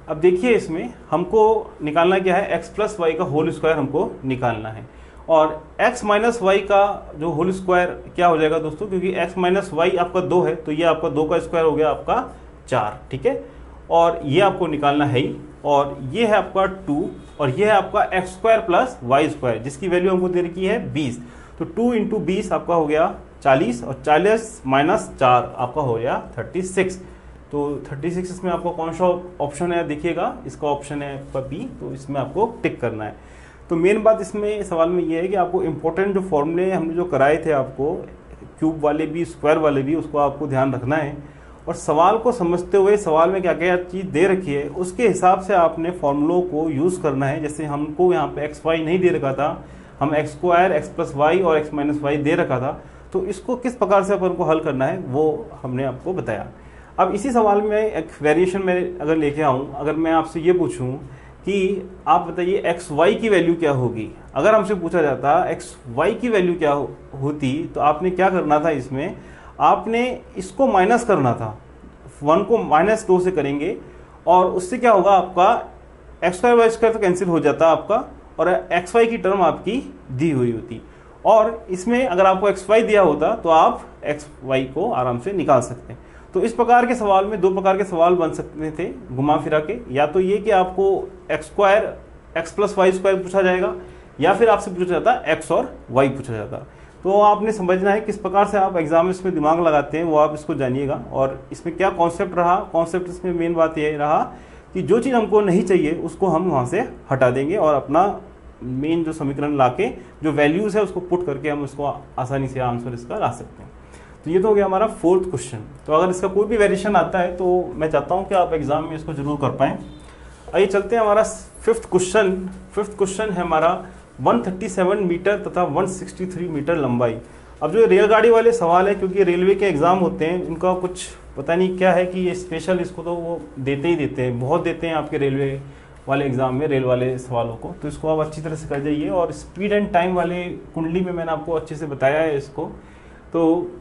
A: अब देखिए इसमें हमको निकालना क्या है, x प्लस वाई का होल स्क्वायर हमको निकालना है और x माइनस वाई का जो होल स्क्वायर क्या हो जाएगा दोस्तों, क्योंकि x माइनस वाई आपका 2 है तो ये आपका 2 का स्क्वायर हो गया आपका 4, ठीक है। और ये आपको निकालना है ही, और ये है आपका 2 और ये है आपका X square plus Y square जिसकी वैल्यू हमको दे रखी है 20। तो 2 इंटू 20 आपका हो गया 40 और 40 माइनस 4 आपका हो गया 36। तो 36 इसमें आपको कौन सा ऑप्शन है देखिएगा, इसका ऑप्शन है आपका बी, तो इसमें आपको टिक करना है। तो मेन बात इसमें सवाल में ये है कि आपको इंपॉर्टेंट जो फॉर्मूले हमने जो कराए थे आपको क्यूब वाले भी स्क्वायर वाले भी, उसको आपको ध्यान रखना है और सवाल को समझते हुए सवाल में क्या क्या चीज़ दे रखी है उसके हिसाब से आपने फॉर्मूलों को यूज़ करना है। जैसे हमको यहाँ पे एक्स वाई नहीं दे रखा था, हम X square X plus Y और एक्स माइनस वाई दे रखा था, तो इसको किस प्रकार से अपन को हल करना है वो हमने आपको बताया। अब इसी सवाल में एक वेरिएशन में अगर लेके आऊँ, अगर मैं आपसे ये पूछूँ कि आप बताइए एक्स वाई की वैल्यू क्या होगी, अगर हमसे पूछा जाता एक्स वाई की वैल्यू क्या होती तो आपने क्या करना था, इसमें आपने इसको माइनस करना था, 1 को -2 से करेंगे और उससे क्या होगा आपका एक्स स्क्वायर वाई स्क्वायर तो कैंसिल हो जाता आपका और एक्स वाई की टर्म आपकी दी हुई होती, और इसमें अगर आपको एक्स वाई दिया होता तो आप एक्स वाई को आराम से निकाल सकते हैं। तो इस प्रकार के सवाल में 2 प्रकार के सवाल बन सकते थे घुमा फिरा के, या तो ये कि आपको X square X plus Y square पूछा जाएगा या फिर आपसे पूछा जाता एक्स और वाई पूछा जाता। तो आपने समझना है किस प्रकार से आप एग्जाम में इसमें दिमाग लगाते हैं, वो आप इसको जानिएगा। और इसमें क्या कॉन्सेप्ट रहा, कॉन्सेप्ट इसमें मेन बात ये रहा कि जो चीज़ हमको नहीं चाहिए उसको हम वहाँ से हटा देंगे और अपना मेन जो समीकरण लाके जो वैल्यूज़ है उसको पुट करके हम उसको आसानी से आंसर इसका ला सकते हैं। तो ये तो हो गया हमारा 4th क्वेश्चन। तो अगर इसका कोई भी वेरिएशन आता है तो मैं चाहता हूँ कि आप एग्जाम में इसको जरूर कर पाएँ। आइए चलते हैं हमारा 5th क्वेश्चन। 5th क्वेश्चन है हमारा 137 मीटर तथा 163 मीटर लंबाई। अब जो रेलगाड़ी वाले सवाल है, क्योंकि रेलवे के एग्जाम होते हैं, इनका कुछ पता नहीं क्या है कि ये स्पेशल इसको तो वो देते ही देते हैं, बहुत देते हैं आपके रेलवे वाले एग्जाम में रेल वाले सवालों को। तो इसको आप अच्छी तरह से कर जाइए। और स्पीड एंड टाइम वाले कुंडली में मैंने आपको अच्छे से बताया है इसको। तो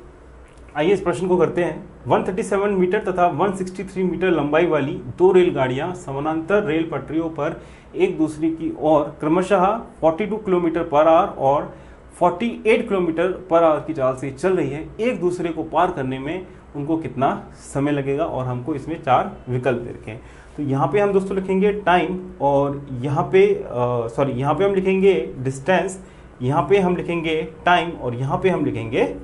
A: आइए इस प्रश्न को करते हैं। 137 मीटर तथा 163 मीटर लंबाई वाली दो रेलगाड़ियां समानांतर रेल पटरियों पर एक दूसरे की ओर क्रमशः 42 किलोमीटर पर आवर और 48 किलोमीटर पर आवर की चाल से चल रही है। एक दूसरे को पार करने में उनको कितना समय लगेगा, और हमको इसमें 4 विकल्प दे रखे हैं। तो यहाँ पे हम दोस्तों लिखेंगे टाइम, और यहाँ पे यहाँ पे हम लिखेंगे डिस्टेंस, यहाँ पे हम लिखेंगे टाइम, और यहाँ पे हम लिखेंगे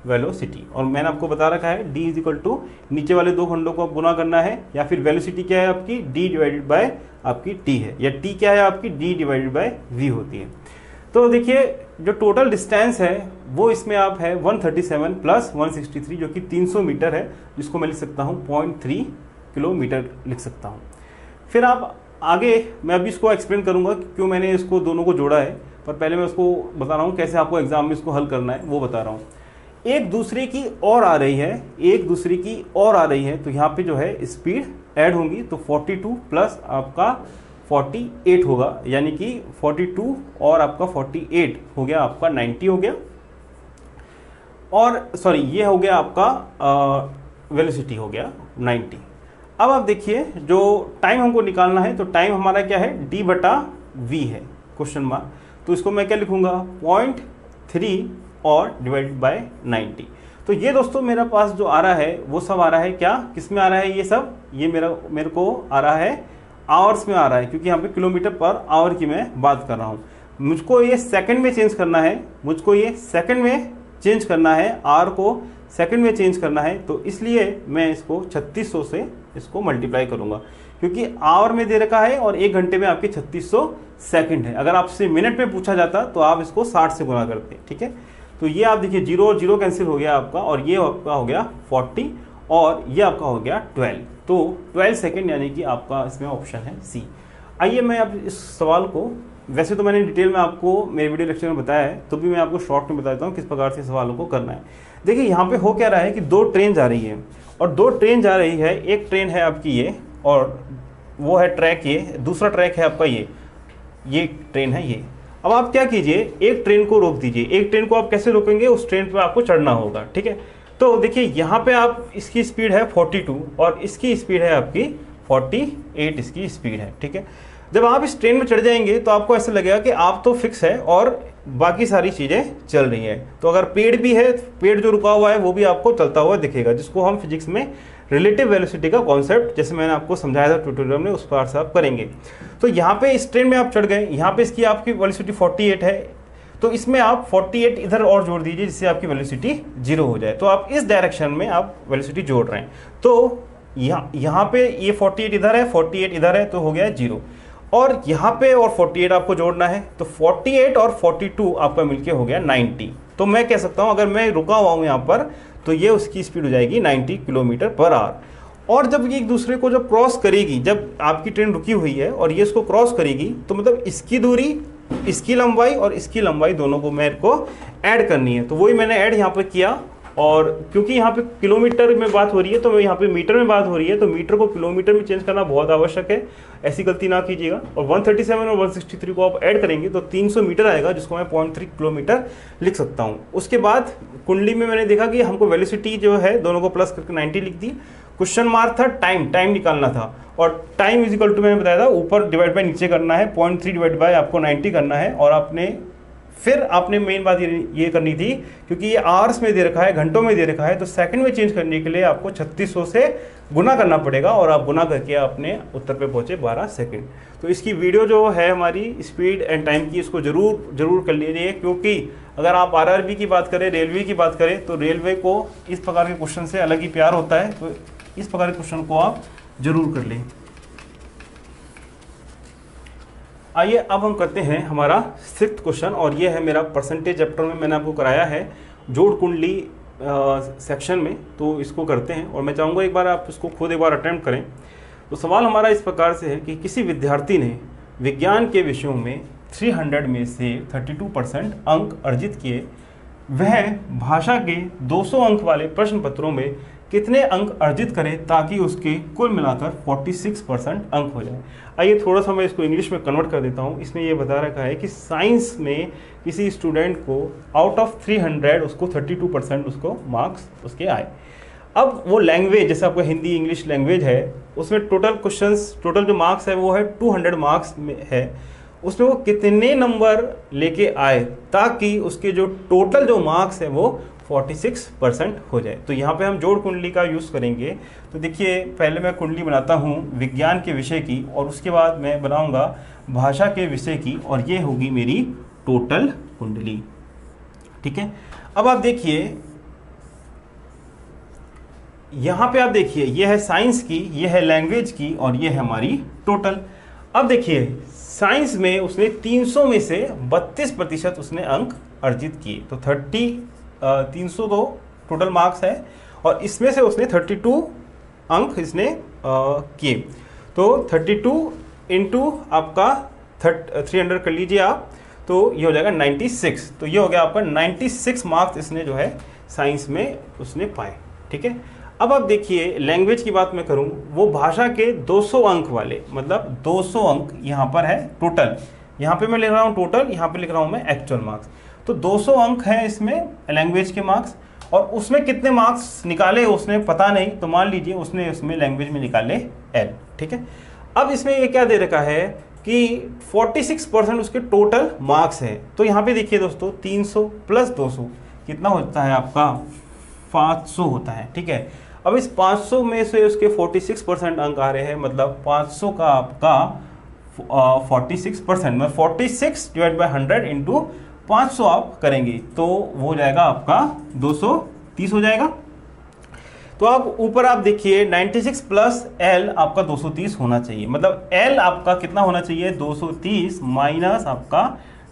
A: वेलोसिटी। और मैंने आपको बता रखा है d इज इक्वल टू नीचे वाले दो खंडों को गुना करना है, या फिर वेलोसिटी क्या है आपकी d डिवाइडेड बाय आपकी t है, या t क्या है आपकी d डिवाइडेड बाय v होती है। तो देखिए जो टोटल डिस्टेंस है वो इसमें आप है 137 प्लस 163 जो कि 300 मीटर है, जिसको मैं लिख सकता हूँ 0.3 किलोमीटर लिख सकता हूँ। फिर आप आगे मैं अभी इसको एक्सप्लेन करूंगा कि क्यों मैंने इसको दोनों को जोड़ा है, पर पहले मैं उसको बता रहा हूँ कैसे आपको एग्जाम में इसको हल करना है, वो बता रहा हूँ। एक दूसरे की ओर आ रही है, एक दूसरे की ओर आ रही है, तो यहाँ पे जो है स्पीड ऐड होंगी, तो 42 प्लस आपका 48 होगा, यानी कि 42 और आपका 48 हो गया आपका 90 हो गया। और सॉरी ये हो गया आपका वेलोसिटी हो गया 90। अब आप देखिए जो टाइम हमको निकालना है, तो टाइम हमारा क्या है d बटा v है क्वेश्चन मार्क। तो इसको मैं क्या लिखूंगा 0.3 और डिवाइडेड बाय 90। तो ये दोस्तों मेरे पास जो आ रहा है वो सब आ रहा है क्या, किस में आ रहा है ये सब, ये मेरे को आ रहा है आवर्स में आ रहा है, क्योंकि यहाँ पे किलोमीटर पर आवर की मैं बात कर रहा हूँ। मुझको ये सेकंड में चेंज करना है, मुझको ये सेकंड में चेंज करना है, आवर को सेकंड में चेंज करना है। तो इसलिए मैं इसको 3600 से इसको मल्टीप्लाई करूंगा, क्योंकि आवर में दे रखा है और 1 घंटे में आपके 3600 सेकंड है। अगर आपसे मिनट में पूछा जाता तो आप इसको 60 से गुणा करते, ठीक है। तो ये आप देखिए 0 और 0 कैंसिल हो गया आपका, और ये आपका हो गया 40 और ये आपका हो गया 12। तो 12 सेकंड यानी कि आपका इसमें ऑप्शन है सी। आइए मैं अब इस सवाल को, वैसे तो मैंने डिटेल में आपको मेरे वीडियो लेक्चर में बताया है, तो भी मैं आपको शॉर्ट में बता देता हूँ किस प्रकार से सवालों को करना है। देखिए यहाँ पे हो क्या रहा है कि 2 ट्रेन जा रही है, और 2 ट्रेन जा रही है। एक ट्रेन है आपकी ये, और वो है ट्रैक ये, दूसरा ट्रैक है आपका ये ट्रेन है ये। अब आप क्या कीजिए, एक ट्रेन को रोक दीजिए। एक ट्रेन को आप कैसे रोकेंगे, उस ट्रेन पे आपको चढ़ना होगा, ठीक है। तो देखिए यहाँ पे आप इसकी स्पीड है 42 और इसकी स्पीड है आपकी 48 इसकी स्पीड है, ठीक है। जब आप इस ट्रेन में चढ़ जाएंगे तो आपको ऐसा लगेगा कि आप तो फिक्स है और बाकी सारी चीज़ें चल रही हैं। तो अगर पेड़ भी है, पेड़ जो रुका हुआ है वो भी आपको चलता हुआ दिखेगा, जिसको हम फिजिक्स में रिलेटिव वेलोसिटी का कॉन्सेप्ट, जैसे मैंने आपको समझाया था ट्यूटोरियल में, उस पर से आप करेंगे। तो यहाँ पे इस ट्रेन में आप चढ़ गए, यहाँ पे इसकी आपकी वेलोसिटी 48 है, तो इसमें आप 48 इधर और जोड़ दीजिए, जिससे आपकी वेलोसिटी 0 हो जाए। तो आप इस डायरेक्शन में आप वेलोसिटी जोड़ रहे हैं। तो यहाँ पे ये 48 इधर है, 48 इधर है, तो हो गया 0। और यहाँ पे और 48 आपको जोड़ना है, तो 48 और 42 आपका मिलके हो गया 90। तो मैं कह सकता हूँ अगर मैं रुका हुआ हूँ यहाँ पर, तो ये उसकी स्पीड हो जाएगी 90 किलोमीटर पर आवर। और जब ये एक दूसरे को जब क्रॉस करेगी, जब आपकी ट्रेन रुकी हुई है और ये इसको क्रॉस करेगी, तो मतलब इसकी दूरी, इसकी लंबाई और इसकी लंबाई दोनों को मेरे को ऐड करनी है। तो वही मैंने ऐड यहाँ पर किया, और क्योंकि यहाँ पे किलोमीटर में बात हो रही है, तो यहाँ पे मीटर में बात हो रही है, तो मीटर को किलोमीटर में चेंज करना बहुत आवश्यक है, ऐसी गलती ना कीजिएगा। और 137 और 163 को आप ऐड करेंगे तो 300 मीटर आएगा, जिसको मैं 0.3 किलोमीटर लिख सकता हूँ। उसके बाद कुंडली में मैंने देखा कि हमको वेलोसिटी जो है दोनों को प्लस करके 90 लिख दी। क्वेश्चन मार्क था टाइम निकालना था, और टाइम इज इक्वल टू मैंने बताया था ऊपर डिवाइड बाय नीचे करना है, 0.3 डिवाइड बाय आपको 90 करना है, और आपने फिर आपने मेन बात ये करनी थी, क्योंकि ये आवर्स में दे रखा है, घंटों में दे रखा है, तो सेकंड में चेंज करने के लिए आपको 3600 से गुना करना पड़ेगा और आप गुना करके अपने उत्तर पे पहुंचे 12 सेकंड। तो इसकी वीडियो जो है हमारी स्पीड एंड टाइम की, इसको जरूर कर लीजिए, क्योंकि अगर आप आरआरबी की बात करें, रेलवे की बात करें, तो रेलवे को इस प्रकार के क्वेश्चन से अलग ही प्यार होता है, तो इस प्रकार के क्वेश्चन को आप जरूर कर लें। आइए अब हम करते हैं हमारा 6th क्वेश्चन, और ये है मेरा परसेंटेज चैप्टर में मैंने आपको कराया है जोड़ कुंडली सेक्शन में, तो इसको करते हैं और मैं चाहूँगा एक बार आप इसको खुद एक बार अटेम्प्ट करें। तो सवाल हमारा इस प्रकार से है कि किसी विद्यार्थी ने विज्ञान के विषयों में 300 में से 32% अंक अर्जित किए, वह भाषा के 200 अंक वाले प्रश्न पत्रों में कितने अंक अर्जित करे ताकि उसके कुल मिलाकर 46% अंक हो जाए। आइए थोड़ा सा मैं इसको इंग्लिश में कन्वर्ट कर देता हूँ। इसमें यह बता रखा है कि साइंस में किसी स्टूडेंट को आउट ऑफ 300 उसको 32% उसको मार्क्स उसके आए। अब वो लैंग्वेज, जैसे आपका हिंदी इंग्लिश लैंग्वेज है, उसमें टोटल जो मार्क्स है वो है 200 मार्क्स में है, उसमें वो कितने नंबर लेके आए ताकि उसके जो टोटल जो मार्क्स है वो 46% हो जाए। तो यहाँ पे हम जोड़ कुंडली का यूज़ करेंगे। तो देखिए पहले मैं कुंडली बनाता हूँ विज्ञान के विषय की, और उसके बाद मैं बनाऊँगा भाषा के विषय की, और ये होगी मेरी टोटल कुंडली। ठीक है, अब आप देखिए यहाँ पे, आप देखिए ये है साइंस की, ये है लैंग्वेज की, और ये है हमारी टोटल। अब देखिए साइंस में उसने 300 में से 32% उसने अंक अर्जित किए, तो 300 तो टोटल मार्क्स है, और इसमें से उसने 32 अंक इसने किए, तो 32 इंटू आपका 300 कर लीजिए आप, तो ये हो जाएगा 96। तो ये हो गया आपका 96 मार्क्स इसने जो है साइंस में उसने पाए। ठीक है, अब आप देखिए लैंग्वेज की बात मैं करूं, वो भाषा के 200 अंक वाले, मतलब 200 अंक यहाँ पर है टोटल, यहाँ पे मैं लिख रहा हूँ टोटल, यहाँ पे लिख रहा हूँ मैं एक्चुअल मार्क्स, तो 200 अंक है इसमें लैंग्वेज के मार्क्स, और उसमें कितने मार्क्स निकाले उसने पता नहीं, तो मान लीजिए उसने उसमें लैंग्वेज में निकाले L। ठीक है, अब इसमें ये क्या दे रखा है कि 46% उसके टोटल मार्क्स है, तो यहाँ पे देखिए दोस्तों 300 प्लस 200 कितना होता है आपका 500 होता है। ठीक है, अब इस 500 में से उसके 46% अंक आ रहे हैं, मतलब 500 का आपका 46%, मतलब 46 डिवाइड बाई 100 इंटू 500 आप करेंगे तो वो हो जाएगा आपका 230 हो जाएगा। तो आप ऊपर आप देखिए 96 प्लस L आपका 230 होना चाहिए, मतलब L आपका कितना होना चाहिए 230 माइनस आपका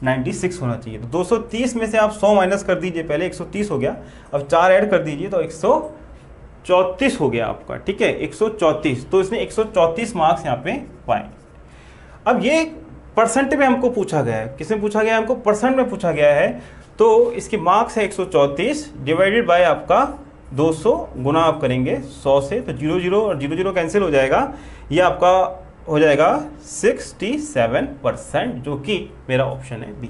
A: 96 होना चाहिए। तो 230 में से आप 100 माइनस कर दीजिए, पहले 130 हो गया, अब 4 ऐड कर दीजिए तो 134 हो गया आपका। ठीक है, 134, तो इसने 134 मार्क्स यहाँ पे पाए। अब ये परसेंट में हमको पूछा गया है, किसमें पूछा गया है हमको, परसेंट में पूछा गया है, तो इसकी मार्क्स है 134 डिवाइडेड बाय आपका 200 गुना आप करेंगे 100 से, तो 00 और 00 कैंसिल हो जाएगा, ये आपका हो जाएगा 67%, जो कि मेरा ऑप्शन है बी।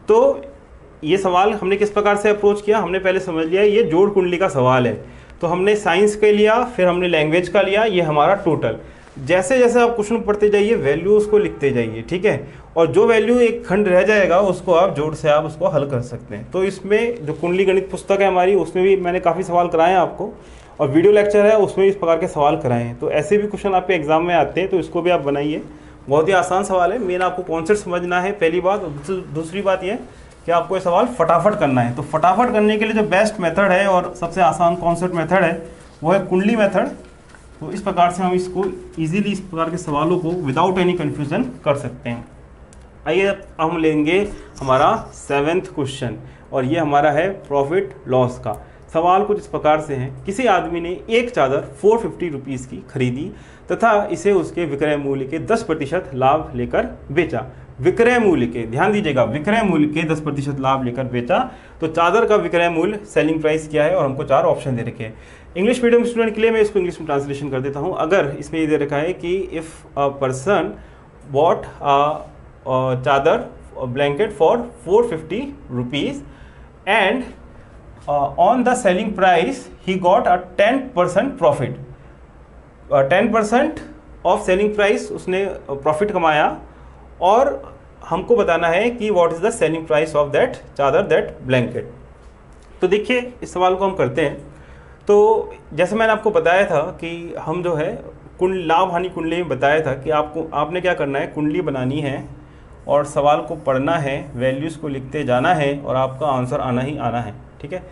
A: तो ये सवाल हमने किस प्रकार से अप्रोच किया, हमने पहले समझ लिया ये जोड़ कुंडली का सवाल है, तो हमने साइंस का लिया, फिर हमने लैंग्वेज का लिया, ये हमारा टोटल। जैसे जैसे आप क्वेश्चन पढ़ते जाइए वैल्यू उसको लिखते जाइए। ठीक है, और जो वैल्यू एक खंड रह जाएगा उसको आप जोड़ से आप उसको हल कर सकते हैं। तो इसमें जो कुंडली गणित पुस्तक है हमारी, उसमें भी मैंने काफ़ी सवाल कराए हैं आपको, और वीडियो लेक्चर है उसमें इस प्रकार के सवाल कराए हैं। तो ऐसे भी क्वेश्चन आपके एग्जाम में आते हैं, तो इसको भी आप बनाइए, बहुत ही आसान सवाल है। मेन आपको कॉन्सेप्ट समझना है पहली बात, और दूसरी बात यह कि आपको ये सवाल फटाफट करना है। तो फटाफट करने के लिए जो बेस्ट मेथड है और सबसे आसान कॉन्सेप्ट मेथड है वो है कुंडली मेथड। तो इस प्रकार से हम इसको इजीली इस प्रकार के सवालों को विदाउट एनी कंफ्यूजन कर सकते हैं। आइए अब हम लेंगे हमारा 7th क्वेश्चन, और ये हमारा है प्रॉफिट लॉस का। सवाल कुछ इस प्रकार से है, किसी आदमी ने एक चादर 450 रुपीज़ की खरीदी तथा इसे उसके विक्रय मूल्य के 10% लाभ लेकर बेचा। विक्रय मूल्य के, ध्यान दीजिएगा, विक्रय मूल्य के 10% लाभ लेकर बेचा। तो चादर का विक्रय मूल्य सेलिंग प्राइस क्या है, और हमको 4 ऑप्शन दे रखे हैं। इंग्लिश मीडियम स्टूडेंट के लिए मैं इसको इंग्लिश में ट्रांसलेशन कर देता हूँ। अगर इसमें ये दे रखा है कि इफ़ अ पर्सन बॉट चादर blanket for 450 rupees and on the selling price he got a 10% profit, 10% of selling price उसने प्रॉफिट कमाया, और हमको बताना है कि what is the selling price of that चादर, दैट ब्लैंकेट। तो देखिए इस सवाल को हम करते हैं। तो जैसे मैंने आपको बताया था कि हम जो है लाभ हानि कुंडली में बताया था कि आपने क्या करना है, कुंडली बनानी है और सवाल को पढ़ना है, वैल्यूज़ को लिखते जाना है और आपका आंसर आना ही आना है। ठीक है,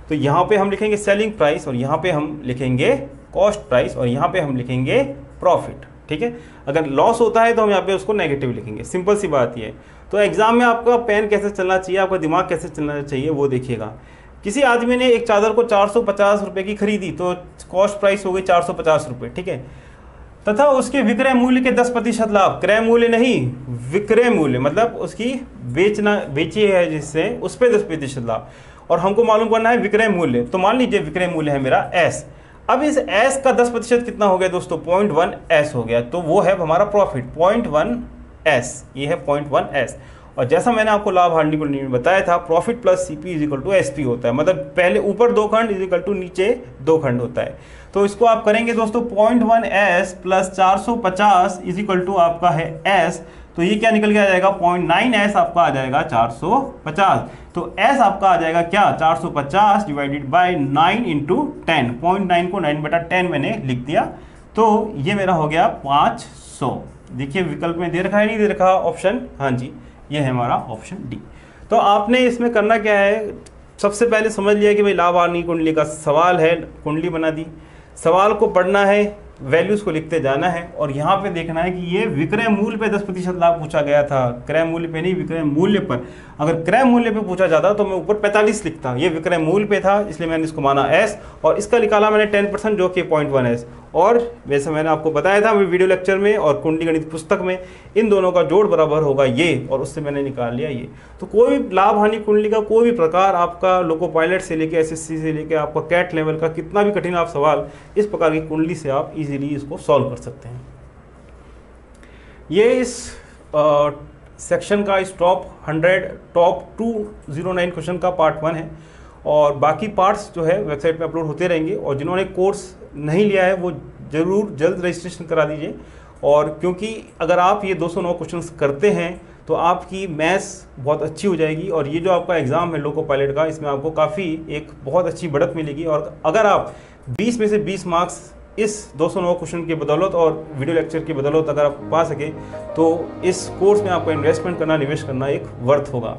A: तो यहाँ पे हम लिखेंगे सेलिंग प्राइस और यहाँ पे हम लिखेंगे कॉस्ट प्राइस और यहाँ पे हम लिखेंगे प्रॉफिट। ठीक है, अगर लॉस होता है तो हम यहाँ पे उसको नेगेटिव लिखेंगे। सिंपल सी बात ये है। तो एग्जाम में आपका पेन कैसे चलना चाहिए, आपका दिमाग कैसे चलना चाहिए वो देखिएगा। किसी आदमी ने एक चादर को 450 रुपये की खरीदी तो कॉस्ट प्राइस हो गई 450 रुपये। ठीक है, तथा उसके विक्रय मूल्य के 10% लाभ, क्रय मूल्य नहीं विक्रय मूल्य, मतलब उसकी बेची है जिससे उस पर 10% लाभ, और हमको मालूम करना है विक्रय मूल्य। तो मान लीजिए विक्रय मूल्य है मेरा S। अब इस S का 10% कितना हो गया दोस्तों, 0.1 S हो गया, तो वो है हमारा प्रॉफिट 0.1 S, ये है 0.1 S। और जैसा मैंने आपको लाभ हानि कुंडली में बताया था, profit plus CP is equal to SP होता है, मतलब पहले ऊपर 2 खंड इज इक्वल टू नीचे 2 खंड होता है। तो इसको आप करेंगे दोस्तों 0.1 S plus 450 is equal to आपका है S, तो ये क्या निकल के आ जाएगा 0.9 S आपका आ जाएगा 450। तो S आपका आ जाएगा क्या 450 डिवाइडेड बाय 9 इंटू 10, 0.9 को 9/10 मैंने लिख दिया, तो ये मेरा हो गया 500। देखिए विकल्प में दे रखा है नहीं दे रखा ऑप्शन, हाँ जी ये है हमारा ऑप्शन डी। तो आपने इसमें करना क्या है, सबसे पहले समझ लिया कि भाई लाभ हानि कुंडली का सवाल है, कुंडली बना दी, सवाल को पढ़ना है, वैल्यूज़ को लिखते जाना है और यहाँ पे देखना है कि ये विक्रय मूल्य पे 10% लाभ पूछा गया था, क्रय मूल्य पे नहीं, विक्रय मूल्य पर। अगर क्रय मूल्य पे पूछा जाता तो मैं ऊपर 45 लिखता, ये विक्रय मूल्य पे था इसलिए मैंने इसको माना S और इसका निकाला मैंने 10% जो कि 0.1 S। और वैसे मैंने आपको बताया था वीडियो लेक्चर में और कुंडली गणित पुस्तक में, इन दोनों का जोड़ बराबर होगा ये, और उससे मैंने निकाल लिया ये। तो कोई भी लाभ हानि कुंडली का कोई भी प्रकार, आपका लोको पायलट से लेके SSC से लेके आपका कैट लेवल का कितना भी कठिन आप सवाल, इस प्रकार की कुंडली से आप इजीली इसको सॉल्व कर सकते हैं। ये इस सेक्शन का इस टॉप 209 क्वेश्चन का पार्ट 1 है और बाकी पार्ट्स जो है वेबसाइट पे अपलोड होते रहेंगे। और जिन्होंने कोर्स नहीं लिया है वो ज़रूर जल्द रजिस्ट्रेशन करा दीजिए, और क्योंकि अगर आप ये 209 क्वेश्चंस करते हैं तो आपकी मैथ्स बहुत अच्छी हो जाएगी और ये जो आपका एग्ज़ाम है लोको पायलट का, इसमें आपको काफ़ी एक बहुत अच्छी बढ़त मिलेगी। और अगर आप 20 में से 20 मार्क्स इस 209 क्वेश्चन की बदौलत और वीडियो लेक्चर की बदौलत अगर आप पा सके तो इस कोर्स में आपको इन्वेस्टमेंट करना, निवेश करना एक वर्थ होगा।